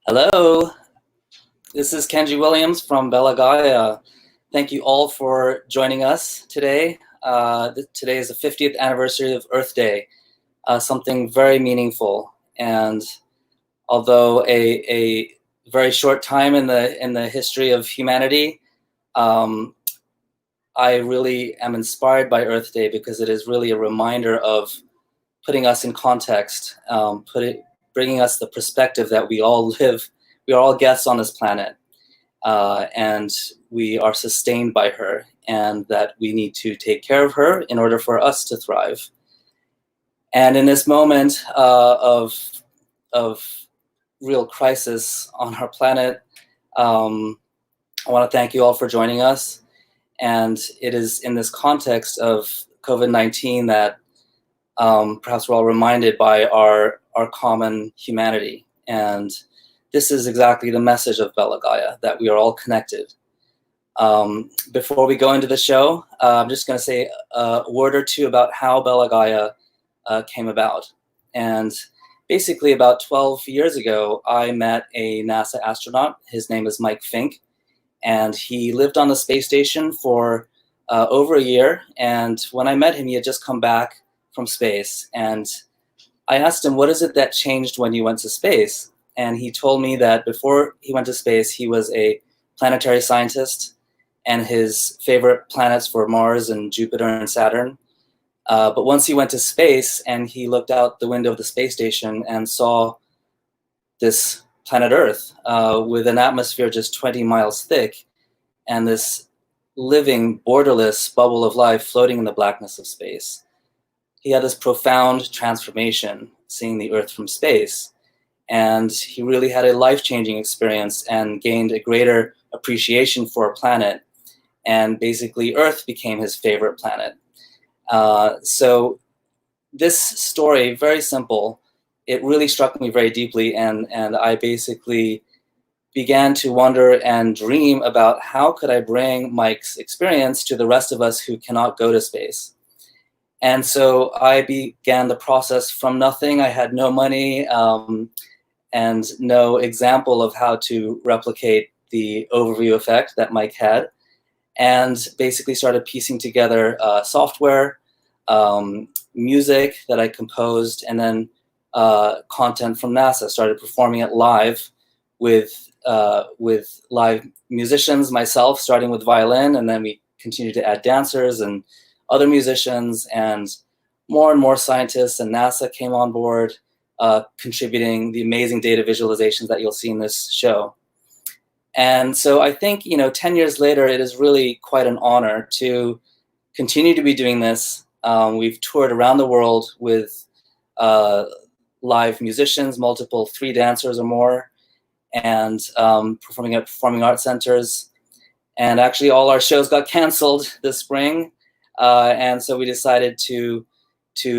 Hello, this is Kenji Williams from BELLA GAIA. Thank you all for joining us today. Today is the 50th anniversary of Earth Day, something very meaningful. And although a very short time in the history of humanity, I really am inspired by Earth Day because it is really a reminder of putting us in context, bringing us the perspective that we all are all guests on this planet, and we are sustained by her, and that we need to take care of her in order for us to thrive. And in this moment of real crisis on our planet, I want to thank you all for joining us. And it is in this context of COVID-19 that perhaps we're all reminded by our common humanity. And this is exactly the message of BELLA GAIA, that we are all connected. Before we go into the show, I'm just going to say a word or two about how BELLA GAIA came about. And basically about 12 years ago, I met a NASA astronaut. His name is Mike Fink, and he lived on the space station for over a year. And when I met him, he had just come back from space. And I asked him, what is it that changed when you went to space? And he told me that before he went to space, he was a planetary scientist, and his favorite planets were Mars and Jupiter and Saturn. But once he went to space and he looked out the window of the space station and saw this planet Earth with an atmosphere just 20 miles thick and this living, borderless bubble of life floating in the blackness of space, he had this profound transformation seeing the Earth from space. And he really had a life-changing experience and gained a greater appreciation for our planet. And basically, Earth became his favorite planet. So this story, very simple, it really struck me very deeply. And I basically began to wonder and dream about how could I bring Mike's experience to the rest of us who cannot go to space. And so I began the process from nothing. I had no money and no example of how to replicate the overview effect that Mike had, and basically started piecing together software, music that I composed, and then content from NASA. Started performing it live with live musicians, myself, starting with violin, and then we continued to add dancers and other musicians, and more scientists and NASA came on board, contributing the amazing data visualizations that you'll see in this show. And so I think, 10 years later, it is really quite an honor to continue to be doing this. We've toured around the world with live musicians, multiple 3 dancers or more, and performing at performing arts centers. And actually all our shows got canceled this spring. And so we decided to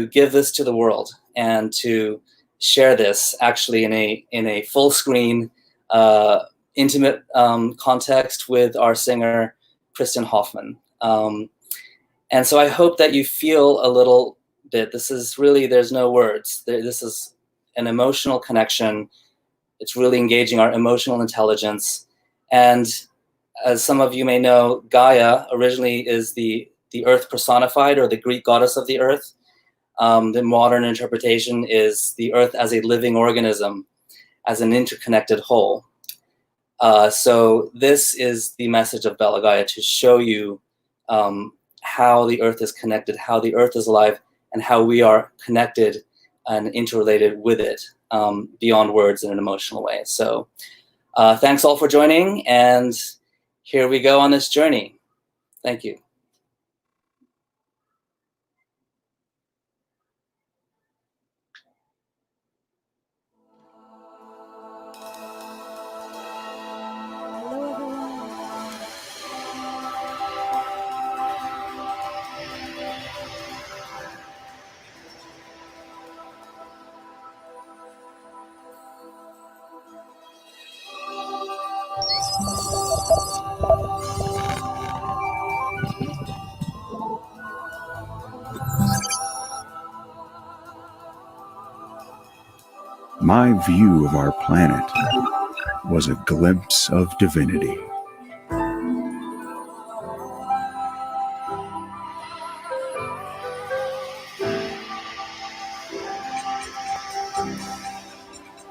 give this to the world and to share this actually in a full screen, intimate context with our singer, Kristin Hoffmann. And so I hope that you feel a little bit, this is really, there's no words. This is an emotional connection. It's really engaging our emotional intelligence. And as some of you may know, Gaia originally is the earth personified, or the Greek goddess of the earth. The modern interpretation is the earth as a living organism, as an interconnected whole. So this is the message of BELLA GAIA, to show you how the earth is connected, how the earth is alive, and how we are connected and interrelated with it beyond words in an emotional way. So thanks all for joining, and here we go on this journey. Thank you. My view of our planet was a glimpse of divinity.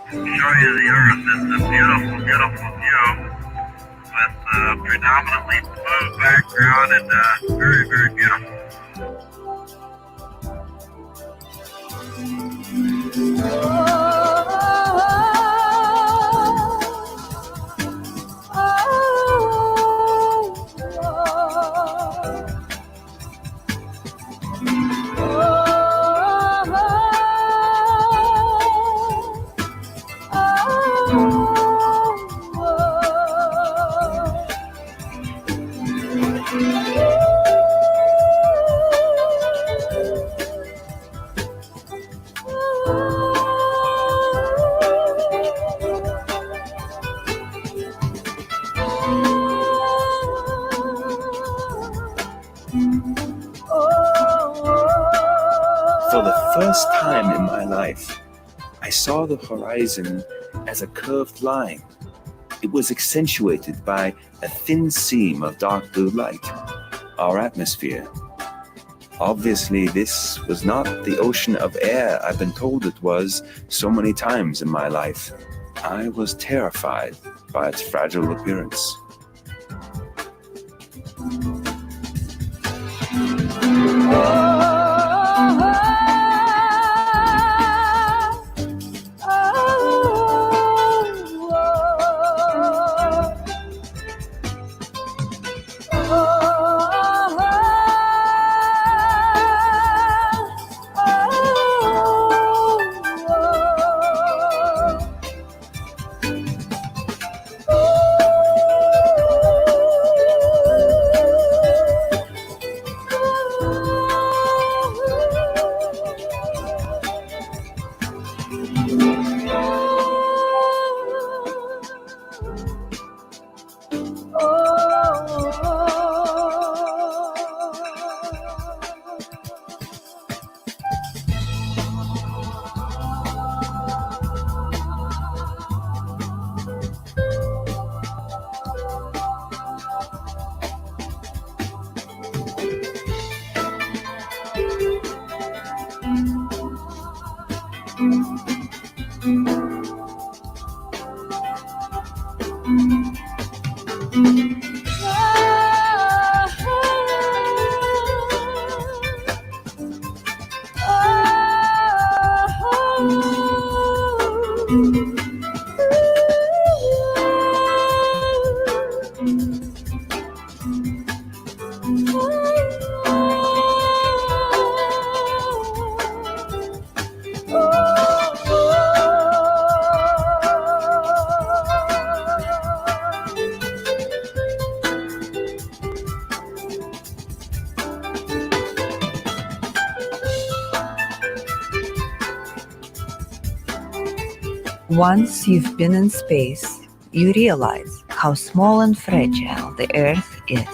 Show you the Earth. It's a beautiful, beautiful view with predominantly blue background and very, very beautiful. For the first time in my life, I saw the horizon as a curved line. It was accentuated by a thin seam of dark blue light, our atmosphere. Obviously, this was not the ocean of air I've been told it was so many times in my life. I was terrified by its fragile appearance. Once you've been in space, you realize how small and fragile the Earth is.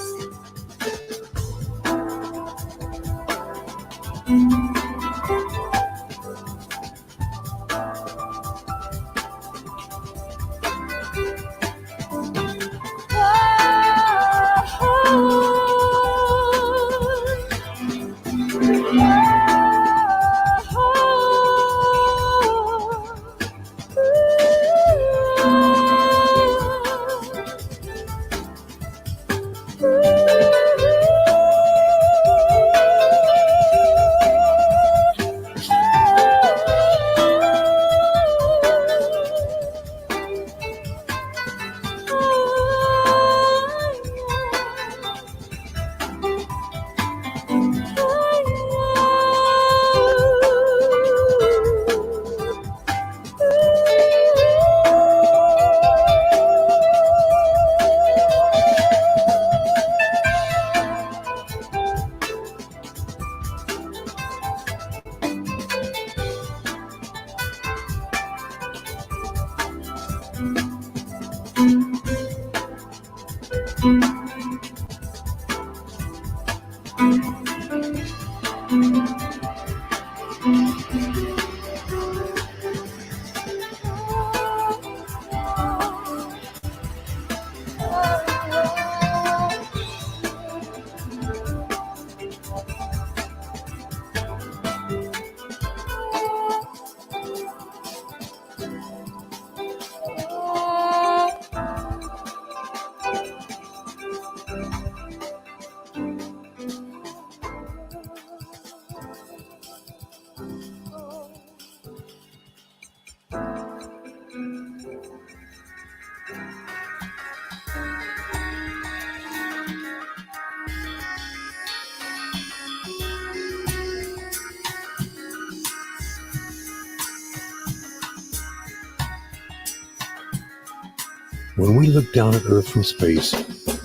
When we look down at Earth from space,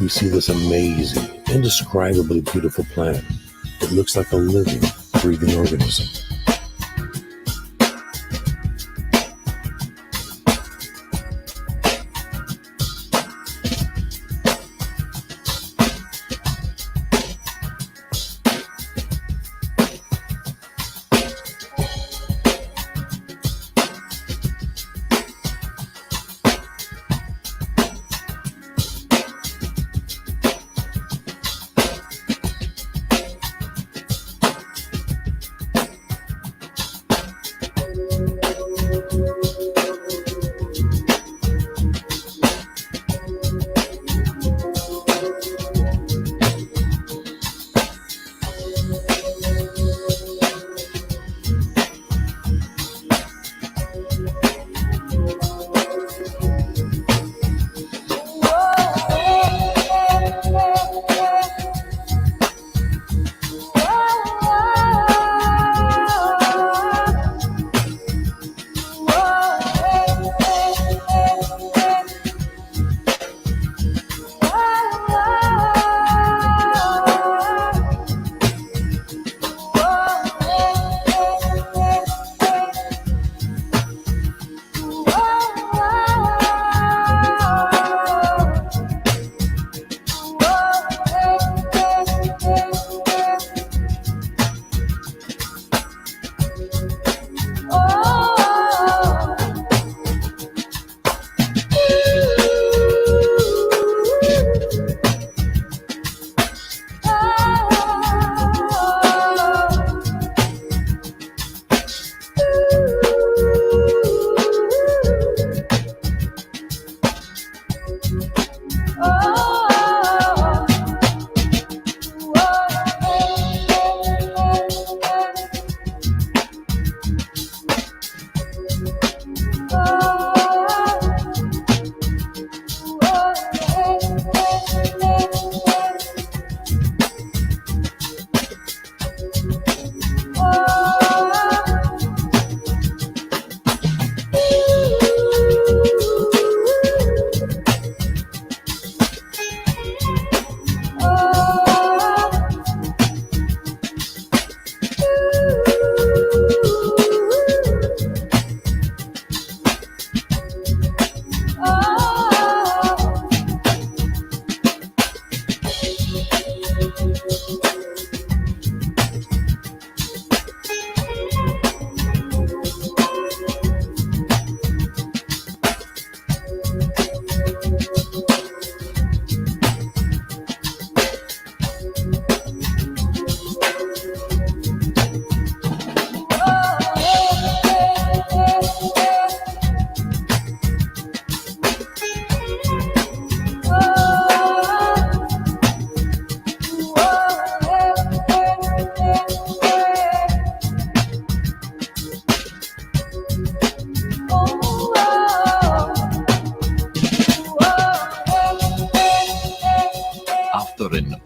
we see this amazing, indescribably beautiful planet. It looks like a living, breathing organism.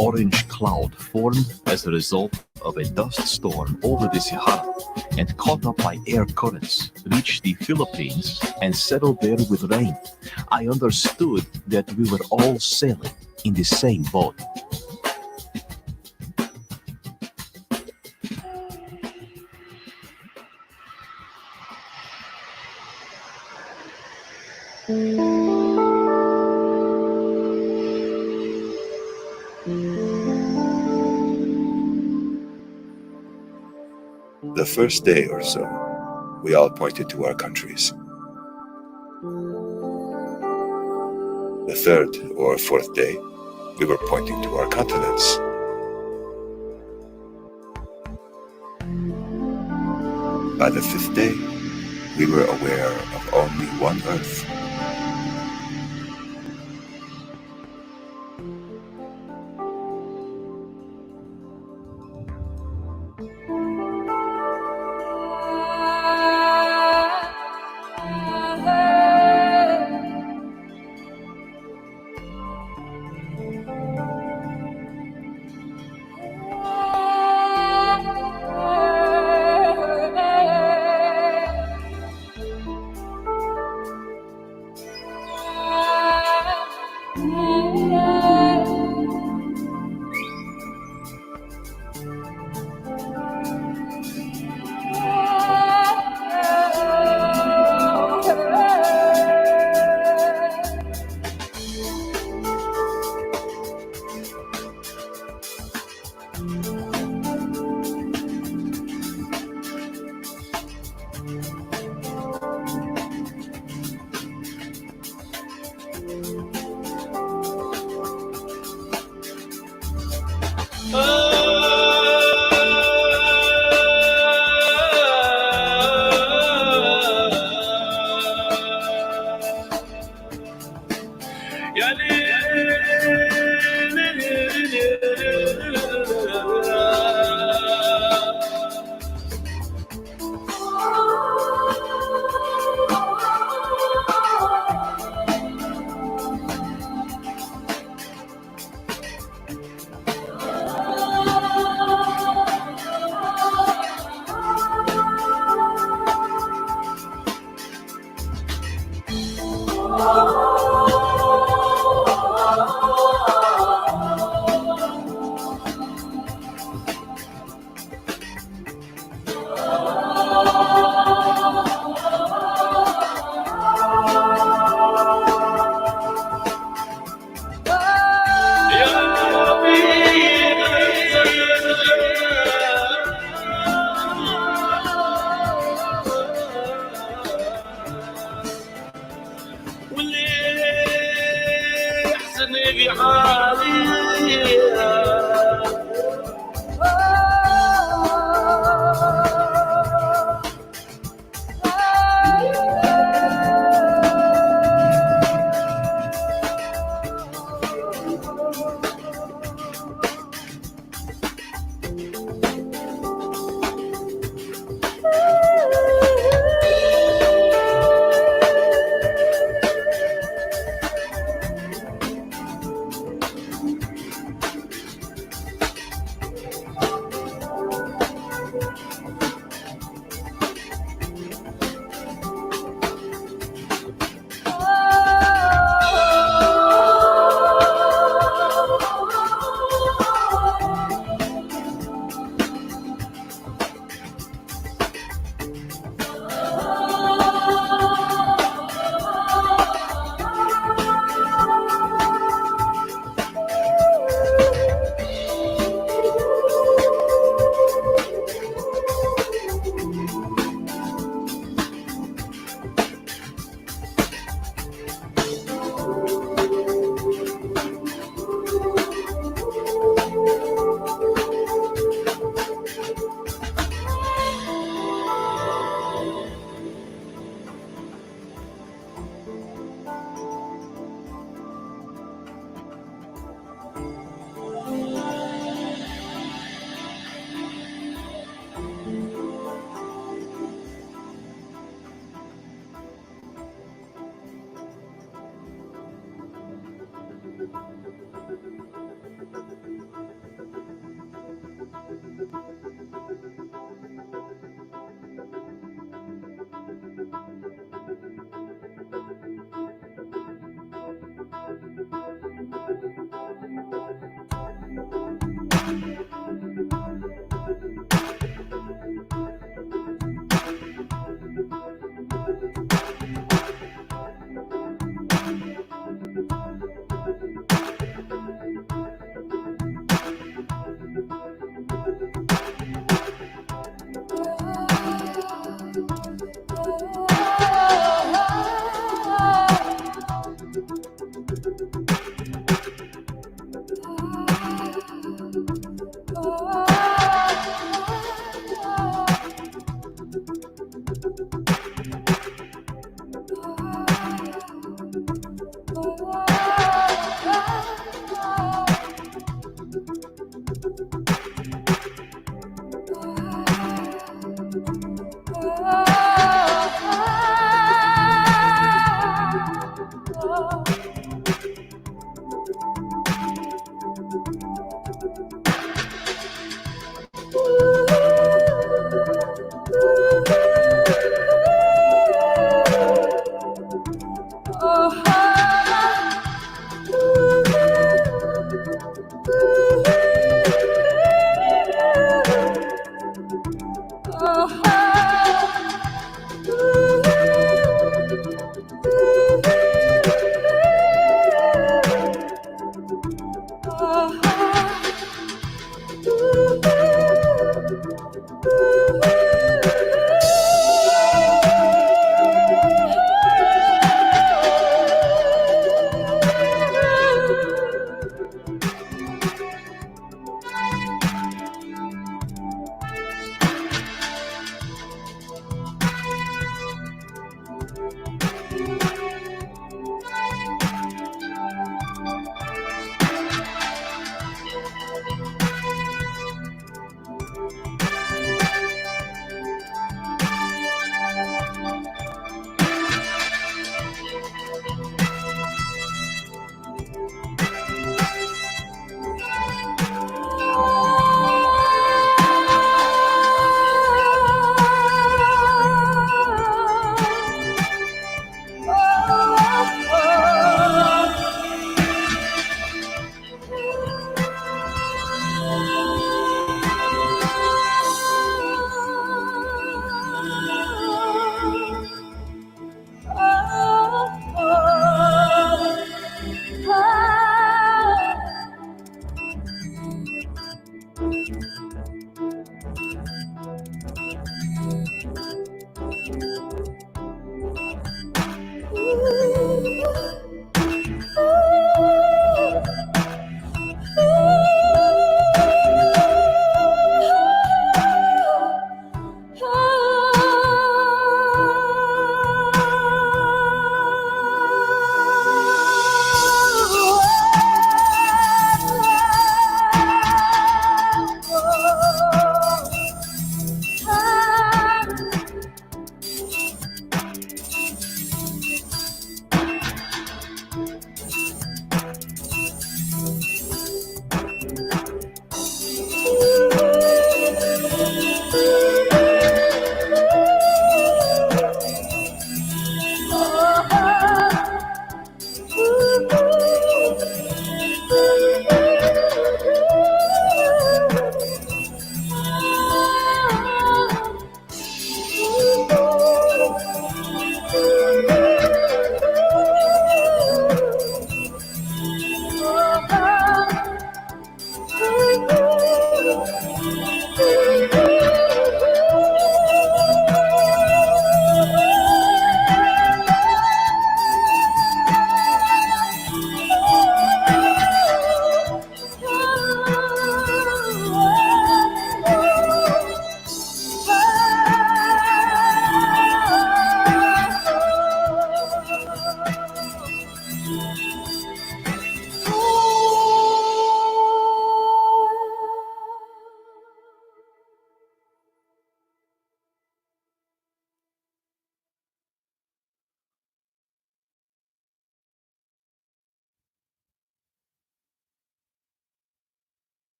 orange cloud formed as a result of a dust storm over the Sahara and caught up by air currents, reached the Philippines and settled there with rain. I understood that we were all sailing in the same boat. The first day or so, we all pointed to our countries. The third or fourth day, we were pointing to our continents. By the fifth day, we were aware of only one Earth.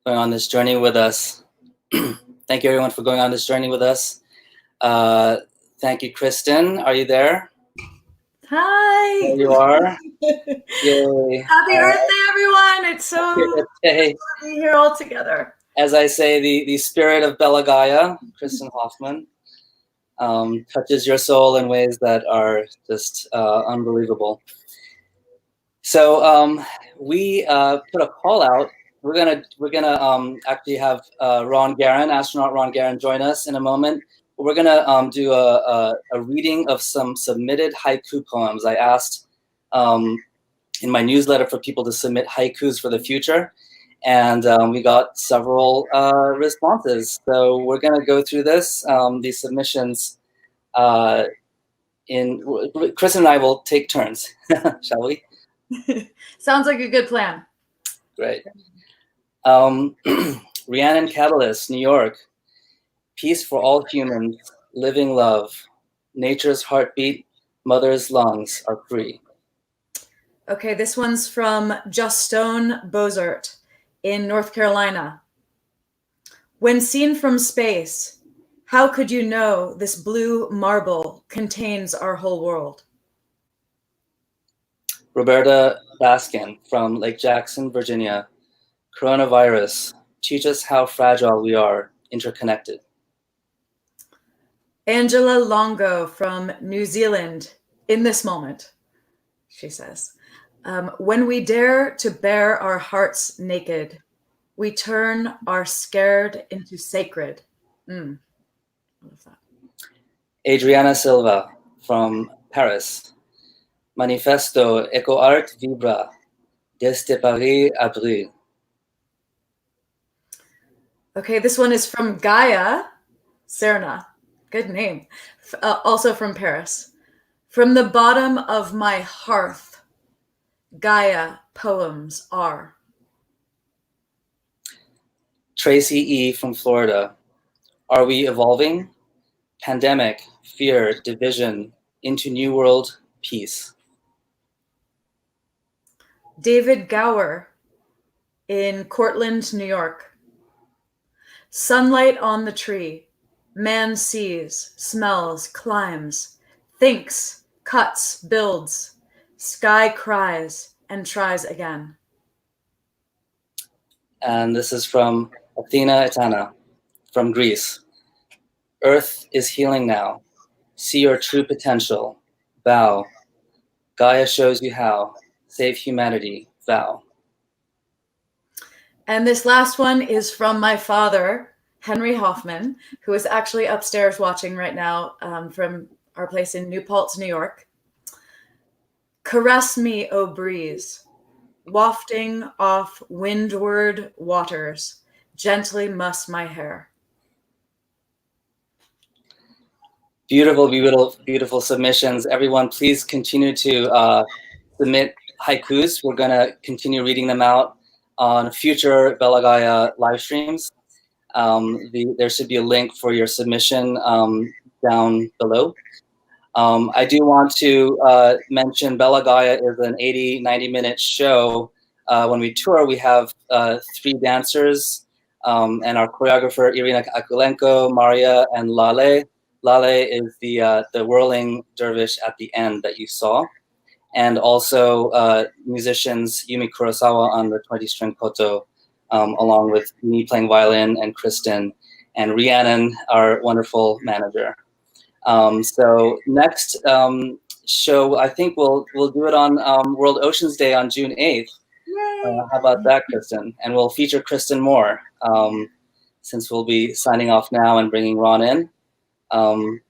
going on this journey with us. Thank you, everyone, for going on this journey with us. Thank you, Kristin. Are you there? Hi. There you are. Yay. Happy Earth Day, everyone. It's so good to be here all together. As I say, the spirit of BELLA GAIA, Kristin Hoffmann, touches your soul in ways that are just unbelievable. So we put a call out. We're gonna actually have Ron Garan, astronaut Ron Garan, join us in a moment. We're gonna do a reading of some submitted haiku poems. I asked in my newsletter for people to submit haikus for the future, and we got several responses. So we're gonna go through this, these submissions. Chris and I will take turns, shall we? Sounds like a good plan. Great. Rhiannon Catalyst, New York. Peace for all humans, living love. Nature's heartbeat, mother's lungs are free. Okay, this one's from Justone Bozart in North Carolina. When seen from space, how could you know this blue marble contains our whole world? Roberta Baskin from Lake Jackson, Virginia. Coronavirus, teach us how fragile we are, interconnected. Angela Longo from New Zealand, in this moment, she says, when we dare to bare our hearts naked, we turn our scared into sacred. I love that. Adriana Silva from Paris. Manifesto Eco Art Vibra, desde Paris Abril. Okay, this one is from Gaia, Serna. Good name. Also from Paris. From the bottom of my hearth, Gaia poems are. Tracy E. from Florida. Are we evolving? Pandemic, fear, division, into new world peace. David Gower in Cortland, New York. Sunlight on the tree. Man sees, smells, climbs, thinks, cuts, builds. Sky cries and tries again. And this is from Athena Etana from Greece. Earth is healing now. See your true potential. Vow. Gaia shows you how. Save humanity. Vow. And this last one is from my father, Henry Hoffmann, who is actually upstairs watching right now from our place in New Paltz, New York. Caress me, O breeze, wafting off windward waters, gently muss my hair. Beautiful, beautiful, beautiful submissions. Everyone, please continue to submit haikus. We're going to continue reading them out on future BELLA GAIA live streams. There should be a link for your submission down below. I do want to mention BELLA GAIA is an 90-minute show. When we tour, we have 3 dancers and our choreographer, Irina Akulenko, Maria, and Lale. Lale is the whirling dervish at the end that you saw. And also musicians Yumi Kurosawa on the 20-string koto, along with me playing violin and Kristin, and Rhiannon, our wonderful manager. So next show, I think we'll do it on World Oceans Day on June 8th. How about that, Kristin? And we'll feature Kristin more, since we'll be signing off now and bringing Ron in.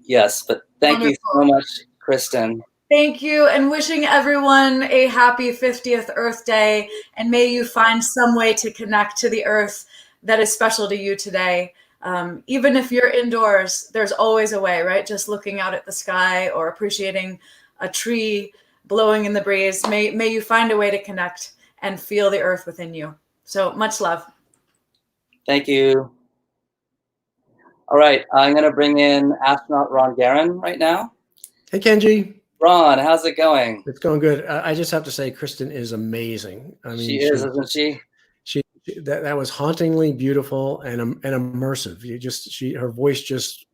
Yes, but thank you so much, Kristin. Thank you, and wishing everyone a happy 50th Earth Day, and may you find some way to connect to the Earth that is special to you today. Even if you're indoors, there's always a way, right? Just looking out at the sky or appreciating a tree blowing in the breeze. May you find a way to connect and feel the Earth within you. So much love. Thank you. All right, I'm going to bring in astronaut Ron Garan right now. Hey, Kenji. Ron, how's it going? It's going good. I just have to say, Kristin is amazing. I mean, she is, isn't she? She's that was hauntingly beautiful and immersive. Her voice just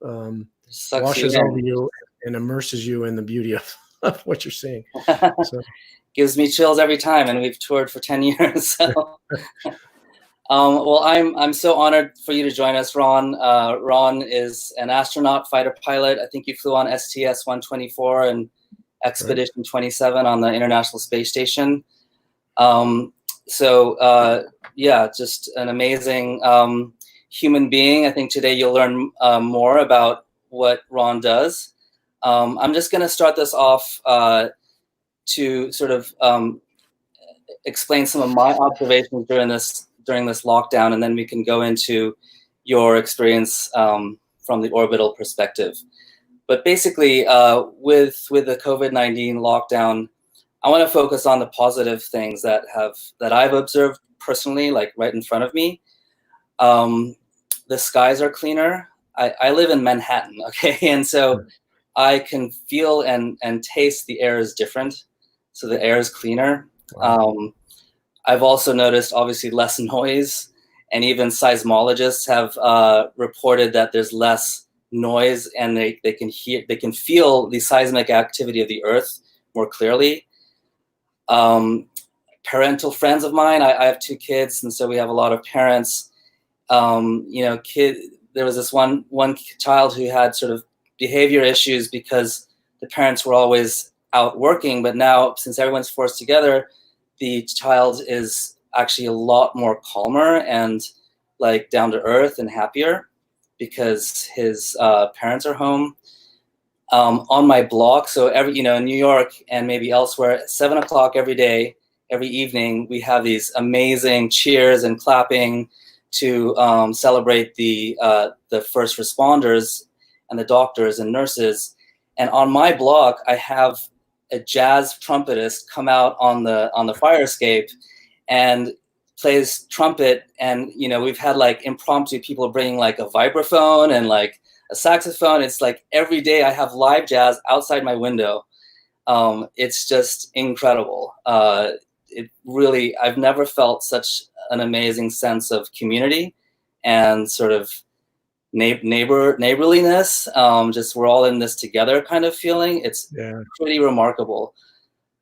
Sucks you washes over in. you and immerses you in the beauty of what you're seeing. So. Gives me chills every time, and we've toured for 10 years. So. Well, I'm so honored for you to join us, Ron. Ron is an astronaut fighter pilot. I think you flew on STS-124 and Expedition 27 on the International Space Station. Yeah, just an amazing human being. I think today you'll learn more about what Ron does. I'm just going to start this off to sort of explain some of my observations during this lockdown, and then we can go into your experience from the orbital perspective. But basically, with the COVID-19 lockdown, I want to focus on the positive things that I've observed personally, like right in front of me. The skies are cleaner. I live in Manhattan, okay, and so I can feel and taste the air is different. So the air is cleaner. Wow. I've also noticed, obviously, less noise, and even seismologists have reported that there's less noise, and they can feel the seismic activity of the Earth more clearly. Parental friends of mine, I have 2 kids, and so we have a lot of parents. There was this one child who had sort of behavior issues because the parents were always out working, but now since everyone's forced together, the child is actually a lot more calmer and like down to earth and happier because his parents are home. On my block, so in New York and maybe elsewhere, at 7 o'clock every day, every evening, we have these amazing cheers and clapping to celebrate the first responders and the doctors and nurses. And on my block, I have a jazz trumpetist come out on the fire escape and plays trumpet. And we've had like impromptu people bringing like a vibraphone and like a saxophone. It's like every day I have live jazz outside my window. It's just incredible. It really, I've never felt such an amazing sense of community and sort of neighborliness. Just we're all in this together kind of feeling. It's pretty remarkable.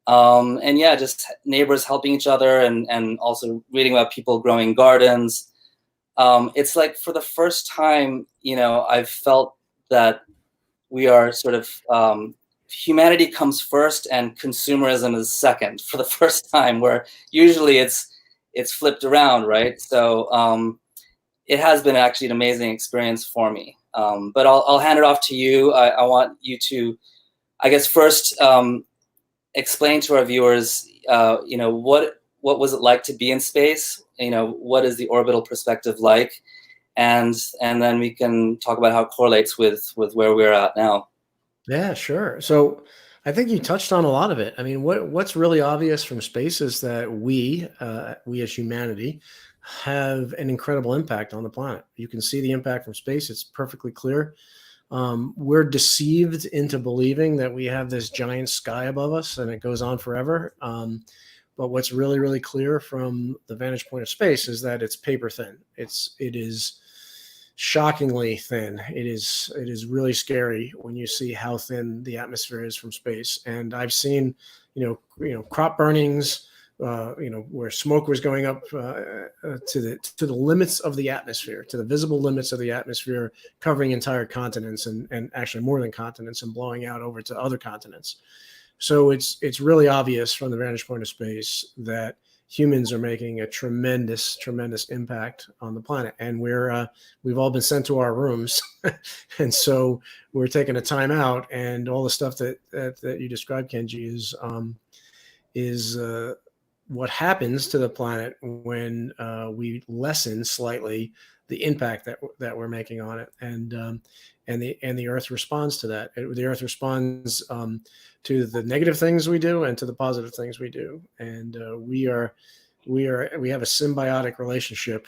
And yeah, just neighbors helping each other and also reading about people growing gardens. It's like for the first time, I've felt that we are sort of, humanity comes first and consumerism is second for the first time, where usually it's flipped around, right? So it has been actually an amazing experience for me. But I'll hand it off to you. I want you to, I guess, first explain to our viewers, what was it like to be in space? What is the orbital perspective like? And then we can talk about how it correlates with where we're at now. Yeah, sure. So I think you touched on a lot of it. I mean, what's really obvious from space is that we as humanity have an incredible impact on the planet. You can see the impact from space. It's perfectly clear. We're deceived into believing that we have this giant sky above us and it goes on forever. But what's really, really clear from the vantage point of space is that it's paper thin. It is shockingly thin. It is really scary when you see how thin the atmosphere is from space. And I've seen, crop burnings, where smoke was going up to the limits of the atmosphere, to the visible limits of the atmosphere, covering entire continents and actually more than continents and blowing out over to other continents. So it's really obvious from the vantage point of space that humans are making a tremendous, tremendous impact on the planet. And we've all been sent to our rooms. And so we're taking a time out, and all the stuff that you described, Kenji, is what happens to the planet when we lessen slightly the impact that we're making on it. And the Earth responds to that. The Earth responds to the negative things we do and to the positive things we do. And we have a symbiotic relationship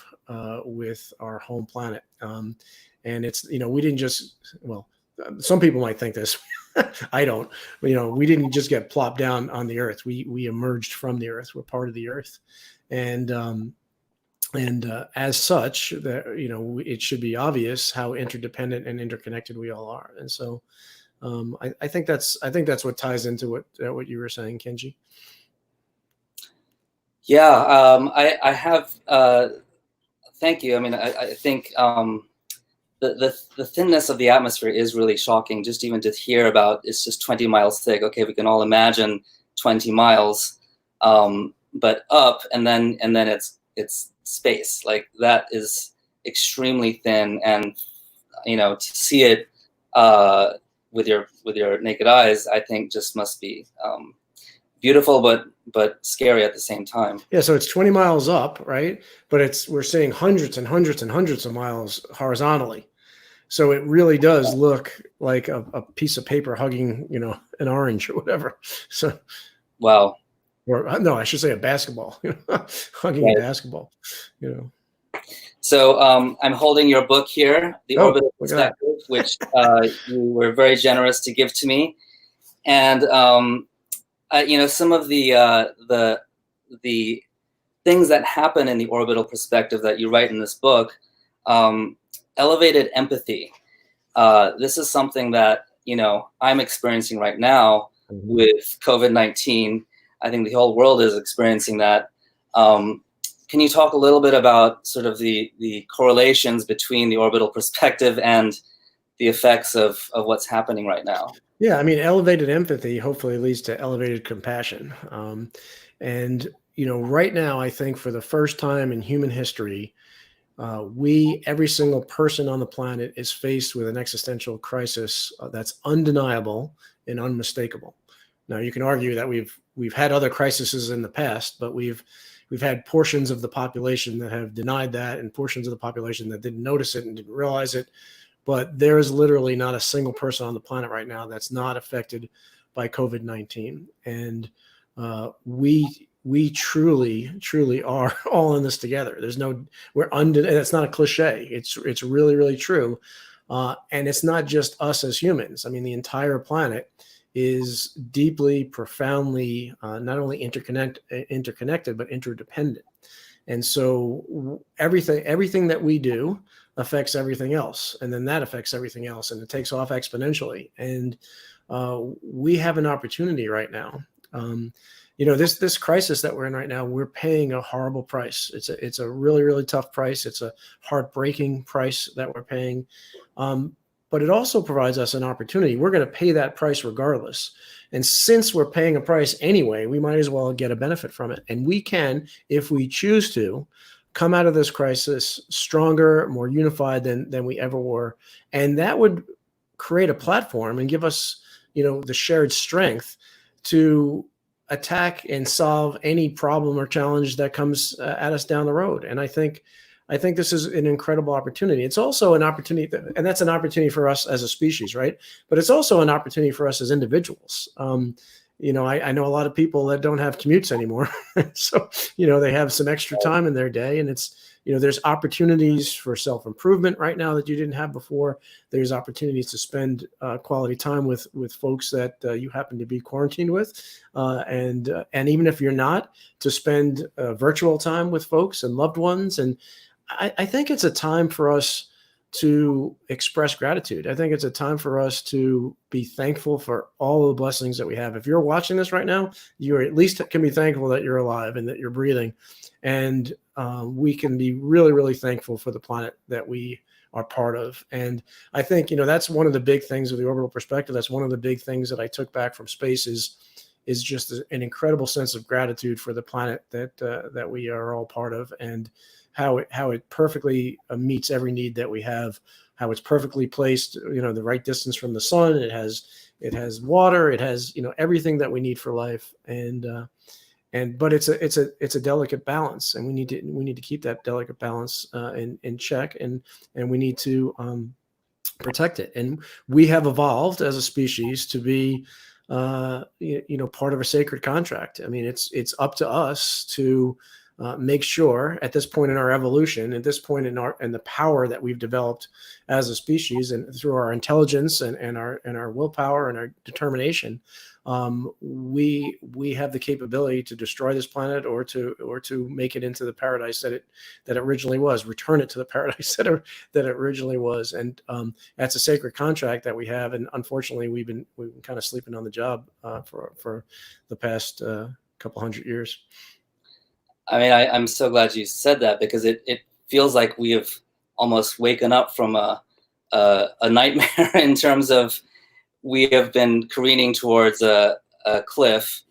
with our home planet. And it's, we didn't just, well, some people might think this, I don't, we didn't just get plopped down on the Earth. We emerged from the Earth. We're part of the Earth. And And as such, that it should be obvious how interdependent and interconnected we all are. And so, I think that's what ties into what you were saying, Kenji. Yeah, I have. Thank you. I mean, I think the thinness of the atmosphere is really shocking. Just even to hear about, it's just 20 miles thick. Okay, we can all imagine 20 miles, but up, and then it's space. Like, that is extremely thin, and to see it with your naked eyes, I think just must be beautiful, but scary at the same time. Yeah, so it's 20 miles up, right? But we're seeing hundreds and hundreds and hundreds of miles horizontally. So it really does look like a piece of paper hugging, an orange or whatever. So, wow. Or no, I should say a basketball, hugging right. a basketball, So I'm holding your book here, The Orbital Perspective, which you were very generous to give to me. And, some of the things that happen in the orbital perspective that you write in this book, elevated empathy. This is something that, I'm experiencing right now with COVID-19. I think the whole world is experiencing that. Can you talk a little bit about sort of the correlations between the orbital perspective and the effects of what's happening right now? Yeah, I mean, elevated empathy hopefully leads to elevated compassion. And, right now, I think for the first time in human history, every single person on the planet is faced with an existential crisis that's undeniable and unmistakable. Now, you can argue that we've had other crises in the past, but we've had portions of the population that have denied that, and portions of the population that didn't notice it and didn't realize it. But there is literally not a single person on the planet right now that's not affected by COVID-19. And we truly are all in this together. That's not a cliche. It's really, really true. And it's not just us as humans. I mean, the entire planet is deeply, profoundly, not only interconnected, but interdependent. And so everything that we do affects everything else, and then that affects everything else, and it takes off exponentially. And we have an opportunity right now. This crisis that we're in right now, we're paying a horrible price. It's a really, really tough price. It's a heartbreaking price that we're paying. But it also provides us an opportunity. We're going to pay that price regardless. And since we're paying a price anyway, we might as well get a benefit from it. And we can, if we choose to, come out of this crisis stronger, more unified than we ever were. And that would create a platform and give us, the shared strength to attack and solve any problem or challenge that comes at us down the road. And I think this is an incredible opportunity. It's also an opportunity, and that's an opportunity for us as a species, right? But it's also an opportunity for us as individuals. I know a lot of people that don't have commutes anymore. So, they have some extra time in their day, and it's, there's opportunities for self-improvement right now that you didn't have before. There's opportunities to spend quality time with folks that you happen to be quarantined with. And even if you're not, to spend virtual time with folks and loved ones. And I think it's a time for us to express gratitude. I think it's a time for us to be thankful for all the blessings that we have. If you're watching this right now, you at least can be thankful that you're alive and that you're breathing. And we can be really, really thankful for the planet that we are part of. And I think, that's one of the big things of the orbital perspective. That's one of the big things that I took back from space is just an incredible sense of gratitude for the planet that we are all part of, and how it perfectly meets every need that we have, how it's perfectly placed, the right distance from the sun. It has water, it has, everything that we need for life. But it's a delicate balance, and we need to keep that delicate balance in check, and we need to protect it. And we have evolved as a species to be part of a sacred contract. I mean, it's up to us to make sure at this point in our evolution, at this point in the power that we've developed as a species, and through our intelligence and our willpower and our determination, we have the capability to destroy this planet or to make it into the paradise that it originally was, return it to the paradise that it originally was. And that's a sacred contract that we have. And unfortunately, we've been kind of sleeping on the job for the past couple hundred years. I mean, I'm so glad you said that, because it feels like we have almost waken up from a nightmare in terms of we have been careening towards a cliff.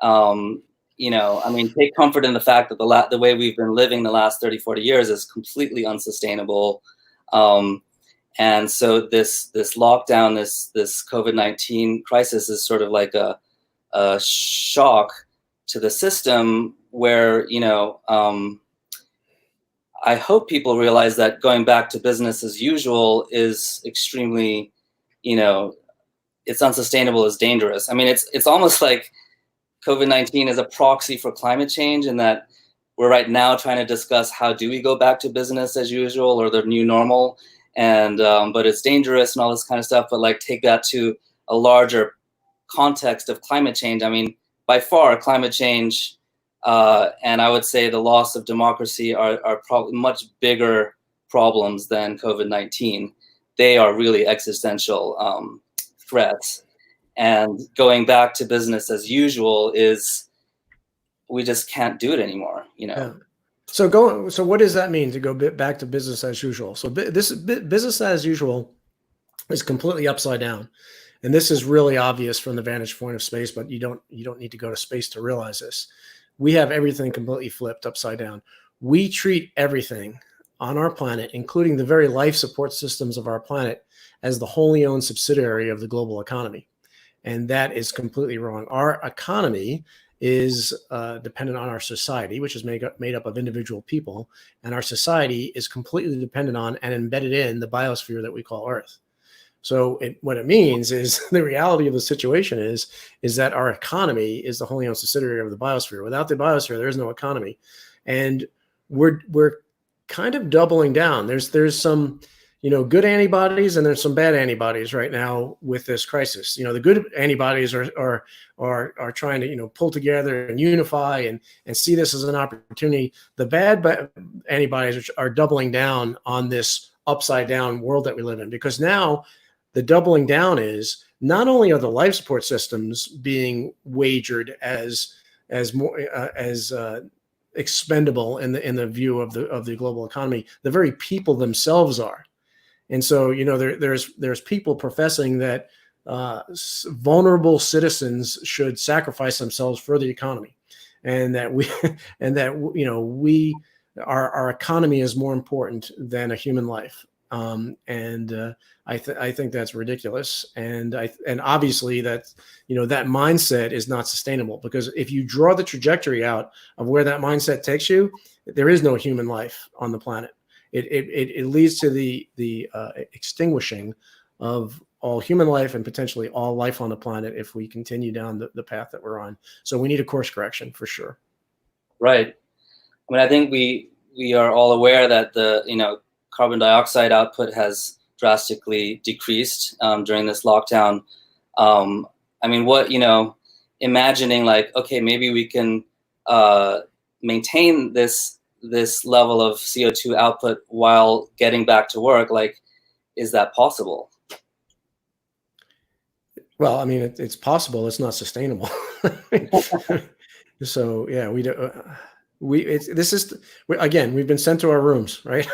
You know, I mean, take comfort in the fact that the way we've been living the last 30, 40 years is completely unsustainable. And so this lockdown, this COVID-19 crisis is sort of like a shock to the system where, you know, I hope people realize that going back to business as usual is extremely, you know, it's unsustainable, it's dangerous. I mean, it's almost like COVID-19 is a proxy for climate change, in that we're right now trying to discuss how do we go back to business as usual or the new normal, and but it's dangerous and all this kind of stuff. But like, take that to a larger context of climate change. I mean, by far, climate change and I would say the loss of democracy are probably much bigger problems than COVID-19. They are really existential threats. And going back to business as usual is, we just can't do it anymore, you know? Yeah. So what does that mean to go back to business as usual? So business as usual is completely upside down. And this is really obvious from the vantage point of space, but you don't need to go to space to realize this. We have everything completely flipped upside down. We treat everything on our planet, including the very life support systems of our planet, as the wholly owned subsidiary of the global economy. And that is completely wrong. Our economy is dependent on our society, which is made up of individual people. And our society is completely dependent on and embedded in the biosphere that we call Earth. So what it means is, the reality of the situation is that our economy is the wholly owned subsidiary of the biosphere. Without the biosphere, there is no economy. And we're kind of doubling down. There's some, you know, good antibodies and there's some bad antibodies right now with this crisis. You know, the good antibodies are trying to, you know, pull together and unify and see this as an opportunity. The bad antibodies are doubling down on this upside down world that we live in, because now the doubling down is, not only are the life support systems being wagered as more as expendable in the view of the global economy, the very people themselves are. And so, you know, there's people professing that vulnerable citizens should sacrifice themselves for the economy, and that our economy is more important than a human life. I think that's ridiculous, and obviously that, you know, that mindset is not sustainable, because if you draw the trajectory out of where that mindset takes you, there is no human life on the planet. It leads to the extinguishing of all human life and potentially all life on the planet if we continue down the path that we're on. So we need a course correction for sure. Right. I mean, I think we are all aware that the, you know, carbon dioxide output has drastically decreased during this lockdown. I mean, what, you know, imagining like, okay, maybe we can maintain this level of CO2 output while getting back to work, like, is that possible? Well, I mean, it's possible. It's not sustainable. So yeah, again, we've been sent to our rooms, right?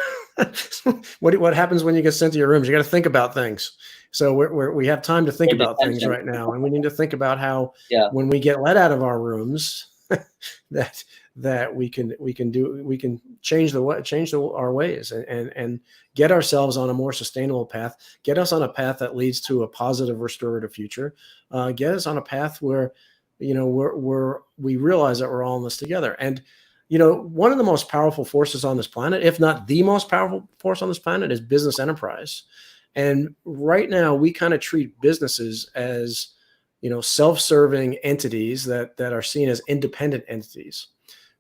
What happens when you get sent to your rooms? You got to think about things. So we have time to think about things right now, and we need to think about how, when we get let out of our rooms, that we can change our ways and get ourselves on a more sustainable path, get us on a path that leads to a positive restorative future, get us on a path where, you know, we realize that we're all in this together. And, you know, one of the most powerful forces on this planet, if not the most powerful force on this planet, is business enterprise. And right now we kind of treat businesses as, you know, self-serving entities that are seen as independent entities.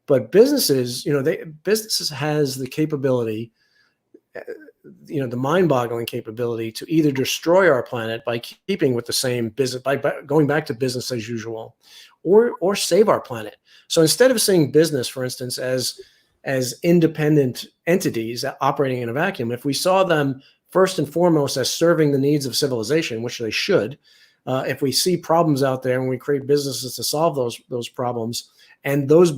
But businesses, businesses has the capability, the mind-boggling capability to either destroy our planet by keeping with the same business, by going back to business as usual, or save our planet. So instead of seeing business, for instance, as independent entities operating in a vacuum, if we saw them first and foremost as serving the needs of civilization, which they should, if we see problems out there and we create businesses to solve those problems, and those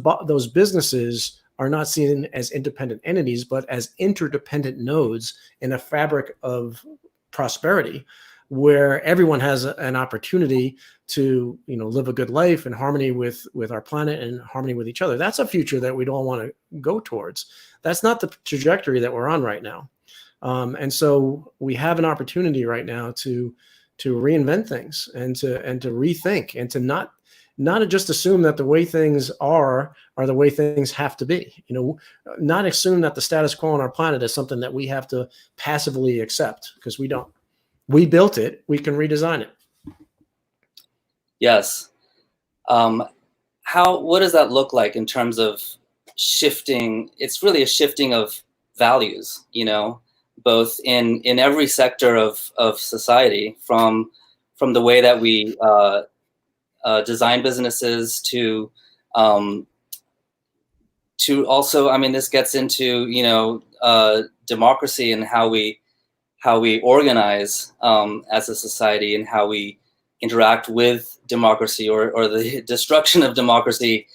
businesses are not seen as independent entities, but as interdependent nodes in a fabric of prosperity, where everyone has an opportunity to, live a good life in harmony with our planet and harmony with each other. That's a future that we don't want to go towards. That's not the trajectory that we're on right now. And so we have an opportunity right now to reinvent things and to rethink and to not just assume that the way things are the way things have to be. Not assume that the status quo on our planet is something that we have to passively accept, because we don't. We built it. We can redesign it. Yes. What does that look like in terms of shifting? It's really a shifting of values, both in every sector of society, from the way that we design businesses to also, this gets into, democracy and how we organize as a society and how we interact with democracy or the destruction of democracy.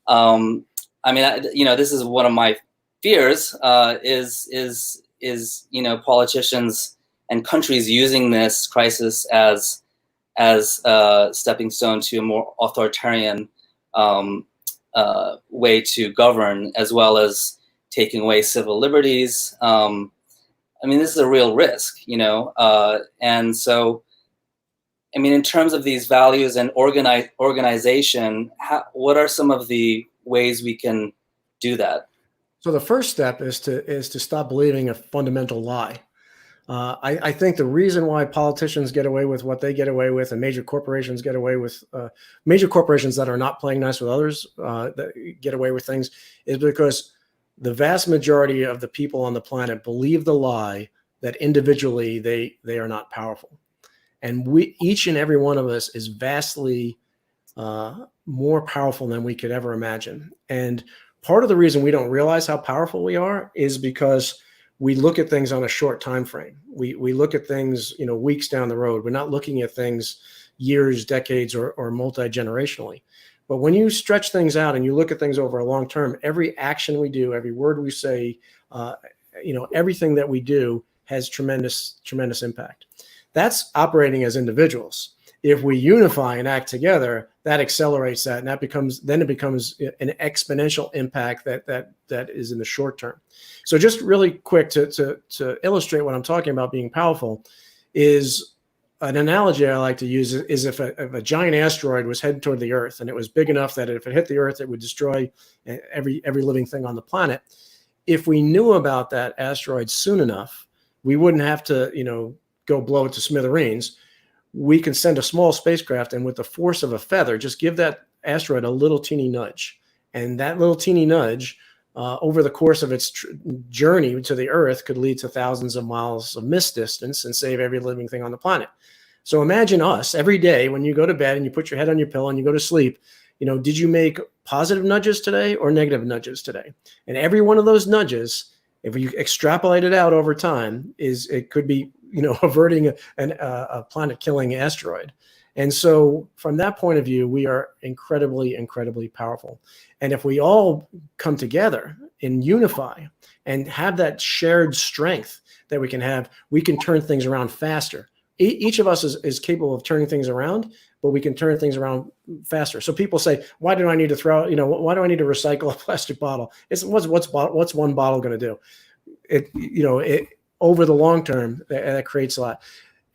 This is one of my fears, is politicians and countries using this crisis as a stepping stone to a more authoritarian way to govern, as well as taking away civil liberties. This is a real risk, and so, in terms of these values and organization, what are some of the ways we can do that? So the first step is to stop believing a fundamental lie. I think the reason why politicians get away with what they get away with, and major corporations get away with, major corporations that are not playing nice with others that get away with things, is because the vast majority of the people on the planet believe the lie that individually they are not powerful. And each and every one of us is vastly more powerful than we could ever imagine. And part of the reason we don't realize how powerful we are is because we look at things on a short time frame. We look at things, weeks down the road. We're not looking at things years, decades, or multi-generationally. But when you stretch things out and you look at things over a long term, every action we do, every word we say, everything that we do has tremendous, tremendous impact. That's operating as individuals. If we unify and act together, that accelerates that, and it becomes an exponential impact that is in the short term. So just really quick to illustrate what I'm talking about being powerful, is an analogy I like to use is if a giant asteroid was headed toward the Earth, and it was big enough that if it hit the Earth, it would destroy every living thing on the planet. If we knew about that asteroid soon enough, we wouldn't have to, go blow it to smithereens. We can send a small spacecraft, and with the force of a feather, just give that asteroid a little teeny nudge. And that little teeny nudge, over the course of its journey to the Earth, could lead to thousands of miles of mist distance and save every living thing on the planet. So imagine us every day when you go to bed and you put your head on your pillow and you go to sleep, did you make positive nudges today or negative nudges today? And every one of those nudges, if you extrapolate it out over time, it could be, averting a planet-killing asteroid. And so from that point of view, we are incredibly, incredibly powerful. And if we all come together and unify and have that shared strength that we can turn things around faster. Each of us is capable of turning things around, but we can turn things around faster. So people say, why do I need to why do I need to recycle a plastic bottle? What's one bottle going to do? Over the long term, that creates a lot.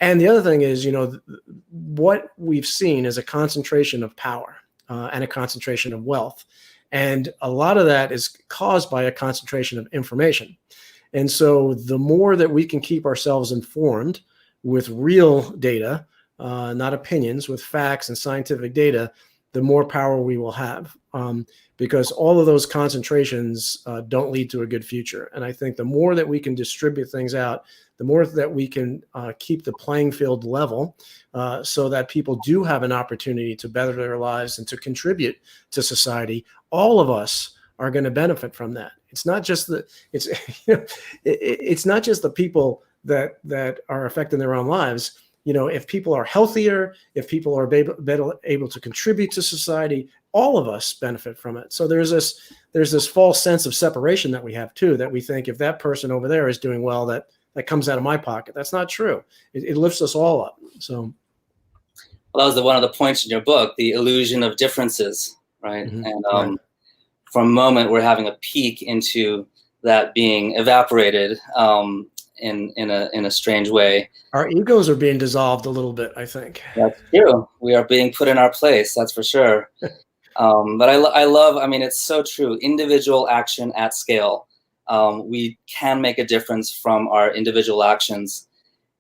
And the other thing is, what we've seen is a concentration of power and a concentration of wealth. And a lot of that is caused by a concentration of information. And so the more that we can keep ourselves informed with real data, not opinions, with facts and scientific data, the more power we will have, because all of those concentrations don't lead to a good future. And I think the more that we can distribute things out, the more that we can keep the playing field level, so that people do have an opportunity to better their lives and to contribute to society. All of us are going to benefit from that. It's not just it's not just the people that are affecting their own lives. If people are healthier, if people are able to contribute to society, all of us benefit from it. So there's this false sense of separation that we have too, that we think if that person over there is doing well, that comes out of my pocket. That's not true. It lifts us all up. So, well, that was one of the points in your book, the illusion of differences, right? Mm-hmm. And Right. For a moment, we're having a peek into that being evaporated in a strange way. Our egos are being dissolved a little bit, I think. That's true. We are being put in our place. That's for sure. But I love. I mean, it's so true. Individual action at scale. We can make a difference from our individual actions.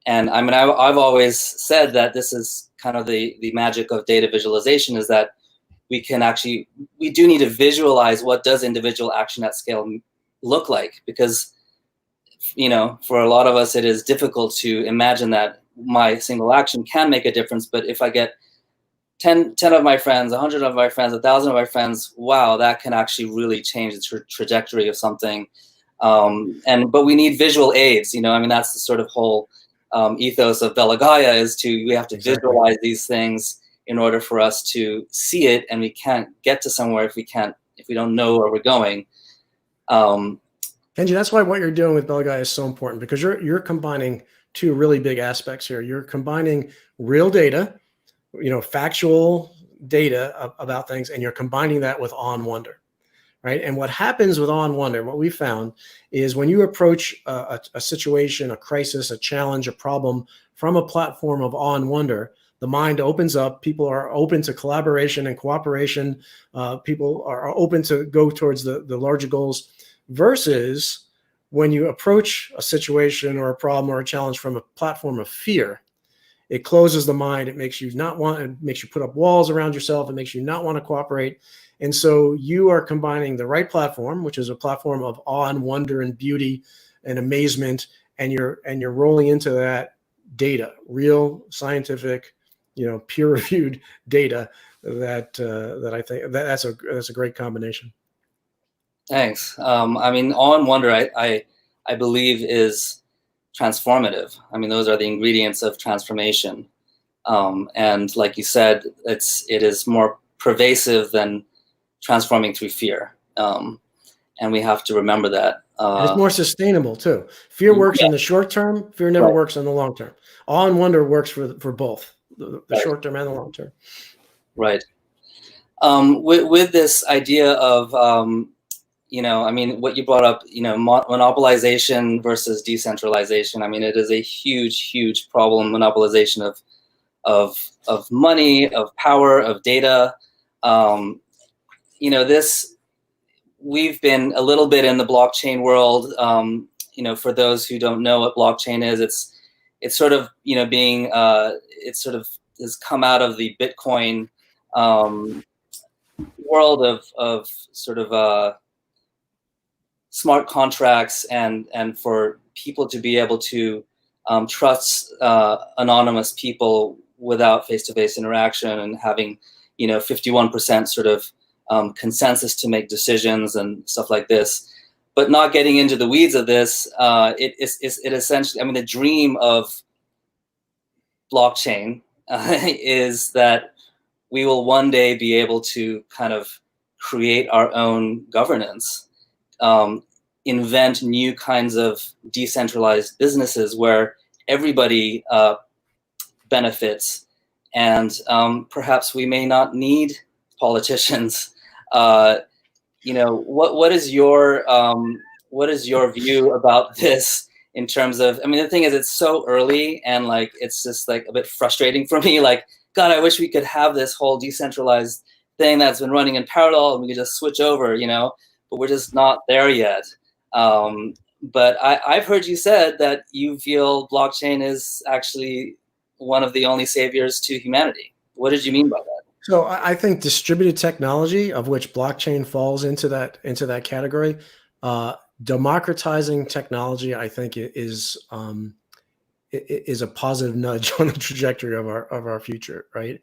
And I mean, I've always said that this is kind of the magic of data visualization, is that we do need to visualize what does individual action at scale look like, because, for a lot of us, it is difficult to imagine that my single action can make a difference. But if I get 10 of my friends, 100 of my friends, 1,000 of my friends, wow, that can actually really change the trajectory of something. But we need visual aids, I mean, that's the sort of whole ethos of BELLA GAIA, we have to visualize these things in order for us to see it, and we can't get to somewhere if we don't know where we're going. Kenji, that's why what you're doing with BELLA GAIA is so important, because you're combining two really big aspects here. You're combining real data, factual data about things, and you're combining that with awe and wonder. Right. And what happens with awe and wonder, what we found is when you approach a situation, a crisis, a challenge, a problem from a platform of awe and wonder, the mind opens up. People are open to collaboration and cooperation. People are open to go towards the larger goals, versus when you approach a situation or a problem or a challenge from a platform of fear. It closes the mind. It makes you put up walls around yourself. It makes you not want to cooperate. And so you are combining the right platform, which is a platform of awe and wonder and beauty and amazement, and you're rolling into that data, real scientific, peer-reviewed data that I think that's a great combination. Thanks. I mean, awe and wonder, I believe, is transformative. I mean, those are the ingredients of transformation. And like you said, it is more pervasive than transforming through fear. And we have to remember that. And it's more sustainable too. Fear works in the short term. Fear never works in the long term. Awe and wonder works for both the short term and the long term. Right. With this idea of, I mean, what you brought up, monopolization versus decentralization. I mean, it is a huge, huge problem. Monopolization of money, of power, of data. We've been a little bit in the blockchain world. For those who don't know what blockchain is, it's sort of, being, it sort of has come out of the Bitcoin world of sort of smart contracts and for people to be able to trust anonymous people without face-to-face interaction, and having 51% sort of consensus to make decisions and stuff like this. But not getting into the weeds of this, it essentially, I mean, the dream of blockchain is that we will one day be able to kind of create our own governance, invent new kinds of decentralized businesses where everybody benefits, and perhaps we may not need politicians. What is your view about this in terms of? I mean, the thing is, it's so early, and like it's just like a bit frustrating for me. Like, God, I wish we could have this whole decentralized thing that's been running in parallel, and we could just switch over, but we're just not there yet. But I've heard you said that you feel blockchain is actually one of the only saviors to humanity. What did you mean by that? So I think distributed technology, of which blockchain falls into that category, democratizing technology, I think is a positive nudge on the trajectory of our future, right?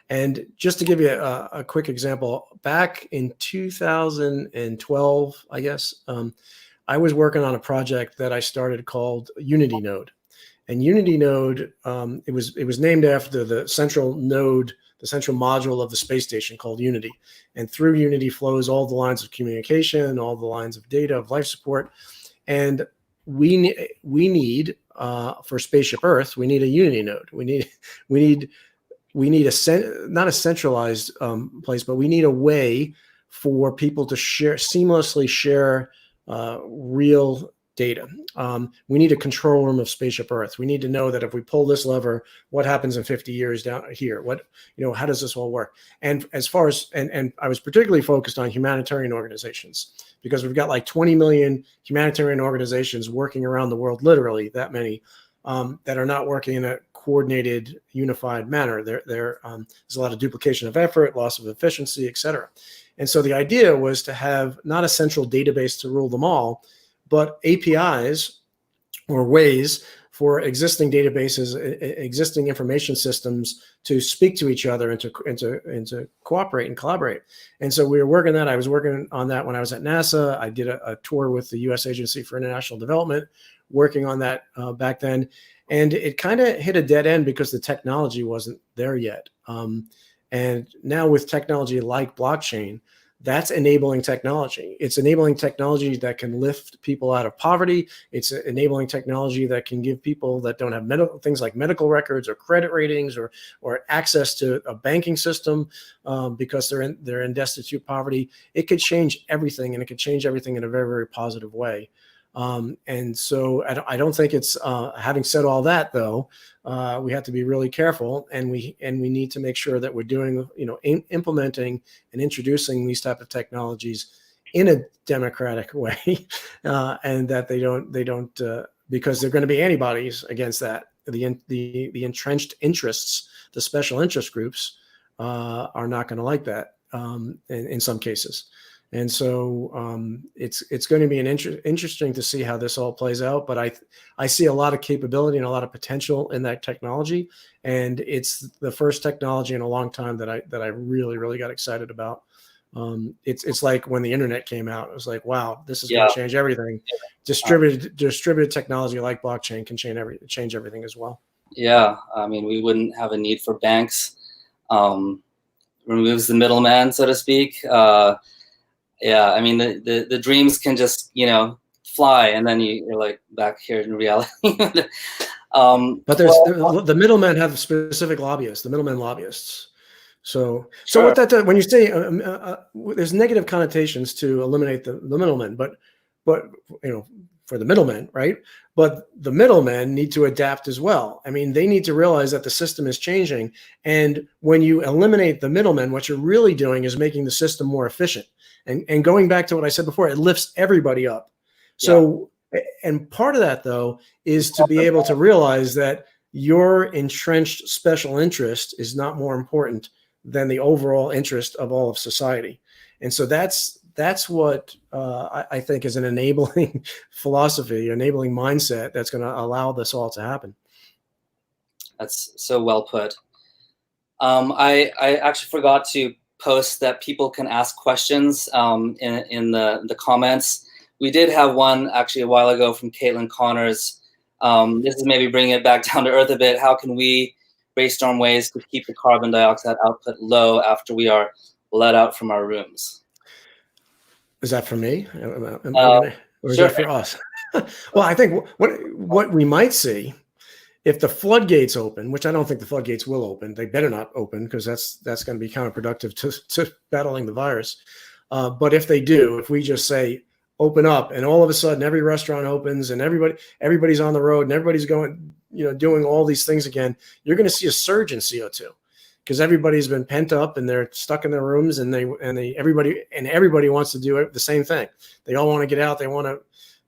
And just to give you a quick example, back in 2012, I guess, I was working on a project that I started called Unity Node. And Unity Node, it was named after the central node, the central module of the space station called Unity. And through Unity flows all the lines of communication, all the lines of data, of life support. And we need for Spaceship Earth, we need a Unity node. We need not a centralized place, but we need a way for people to seamlessly share real data. We need a control room of Spaceship Earth. We need to know that if we pull this lever, what happens in 50 years down here? How does this all work? And as far as, and I was particularly focused on humanitarian organizations, because we've got like 20 million humanitarian organizations working around the world, literally that many, that are not working in a coordinated, unified manner. There's a lot of duplication of effort, loss of efficiency, et cetera. And so the idea was to have not a central database to rule them all, but APIs or ways for existing databases, existing information systems to speak to each other and to cooperate and collaborate. And so we were working that. I was working on that when I was at NASA. I did a tour with the U.S. Agency for International Development, working on that back then. And it kind of hit a dead end because the technology wasn't there yet. And now with technology like blockchain, that's enabling technology. It's enabling technology that can lift people out of poverty. It's enabling technology that can give people that don't have things like medical records or credit ratings or access to a banking system because they're in destitute poverty. It could change everything, and it could change everything in a very, very positive way. And so I don't think it's, having said all that though, we have to be really careful, and we need to make sure that we're doing, implementing and introducing these type of technologies in a democratic way, and that they don't, because they're going to be antibodies against that. The entrenched interests, the special interest groups, are not going to like that, in some cases. And so it's going to be interesting to see how this all plays out. But I see a lot of capability and a lot of potential in that technology, and it's the first technology in a long time that I really, really got excited about. It's like when the internet came out, it was like, wow, this is going to change everything. Distributed technology like blockchain can change everything as well. Yeah, I mean, we wouldn't have a need for banks. Removes the middleman, so to speak. Yeah, I mean, the dreams can just, fly, and then you're like back here in reality. But there's the middlemen have specific lobbyists, the middlemen lobbyists. So what that does, when you say there's negative connotations to eliminate the middlemen, but for the middlemen, right? But the middlemen need to adapt as well. I mean, they need to realize that the system is changing, and when you eliminate the middlemen, what you're really doing is making the system more efficient. And going back to what I said before, it lifts everybody up. So, and part of that though is to be able to realize that your entrenched special interest is not more important than the overall interest of all of society. And so that's what I think is an enabling philosophy, enabling mindset that's going to allow this all to happen. That's so well put. I actually forgot to post that people can ask questions in the comments. We did have one actually a while ago from Caitlin Connors. This is maybe bringing it back down to earth a bit. How can we brainstorm ways to keep the carbon dioxide output low after we are let out from our rooms? Is that for me? Or is that for us? Well, I think what we might see, if the floodgates open, which I don't think the floodgates will open, they better not open, because that's going to be counterproductive to battling the virus. But if they do, if we just say open up, and all of a sudden every restaurant opens and everybody's on the road and everybody's going, doing all these things again, you're going to see a surge in CO2, because everybody's been pent up and they're stuck in their rooms, and everybody wants to do the same thing. They all want to get out. They want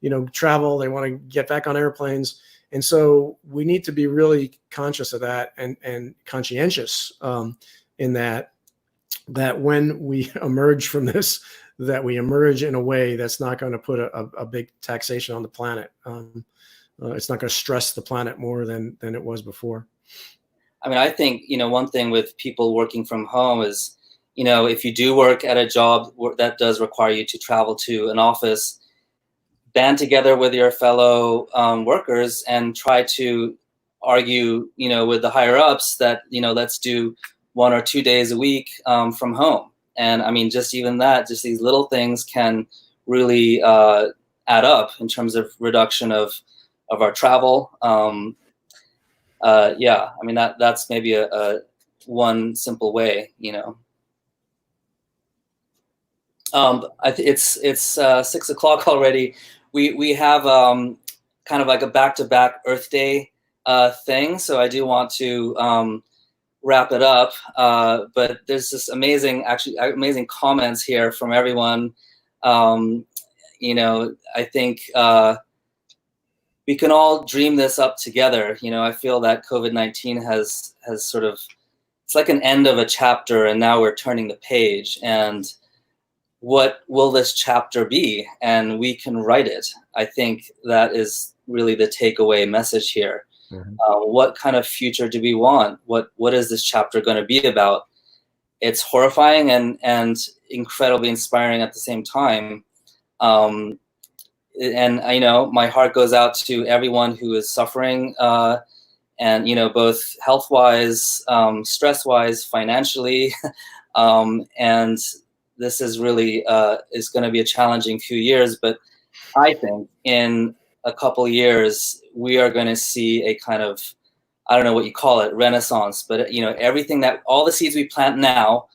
to, travel. They want to get back on airplanes. And so we need to be really conscious of that and conscientious in that. that when we emerge from this, that we emerge in a way that's not going to put a big taxation on the planet. It's not going to stress the planet more than it was before. I mean, I think, one thing with people working from home is, if you do work at a job that does require you to travel to an office, band together with your fellow workers and try to argue, with the higher ups that, let's do 1 or 2 days a week from home. And I mean, just even that, just these little things can really add up in terms of reduction of our travel. Yeah, I mean, that's maybe a one simple way, It's 6 o'clock already. We have kind of like a back-to-back Earth Day thing, so I do want to wrap it up. But there's this amazing comments here from everyone. I think we can all dream this up together. I feel that COVID-19 has sort of, it's like an end of a chapter, and now we're turning the page. And what will this chapter be? And we can write it. I think that is really the takeaway message here. Mm-hmm. What kind of future do we want? What is this chapter going to be about? It's horrifying and incredibly inspiring at the same time. And my heart goes out to everyone who is suffering, and both health-wise, stress-wise, financially, and this is really is going to be a challenging few years. But I think in a couple years we are going to see a kind of, I don't know what you call it, renaissance. But everything all the seeds we plant now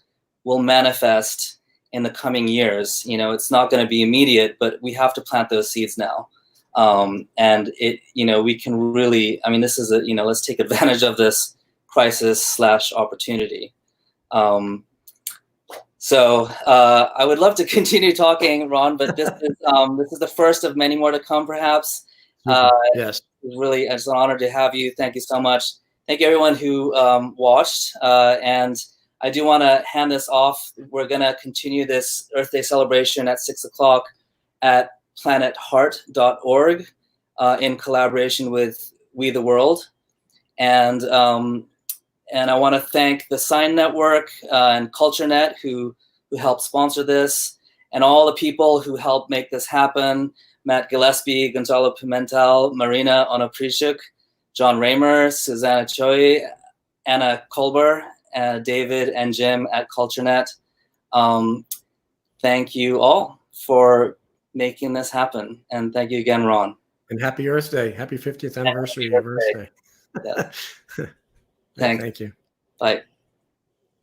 will manifest in the coming years. It's not going to be immediate, but we have to plant those seeds now. And we can really, I mean, this is let's take advantage of this crisis/opportunity. So I would love to continue talking, Ron, but this is the first of many more to come, perhaps. Yes. Really, it's an honor to have you. Thank you so much. Thank you, everyone who watched. And I do want to hand this off. We're going to continue this Earth Day celebration at 6 o'clock at planetheart.org in collaboration with We the World. And I want to thank the SINE Network and CultureNet who helped sponsor this, and all the people who helped make this happen: Matt Gillespie, Gonzalo Pimentel, Marina Onoprichuk, John Raymer, Susanna Choi, Anna Kolber, David and Jim at CultureNet. Thank you all for making this happen. And thank you again, Ron. And happy Earth Day. Happy 50th anniversary of Earth Day. Yeah. Thanks. Thank you. Bye.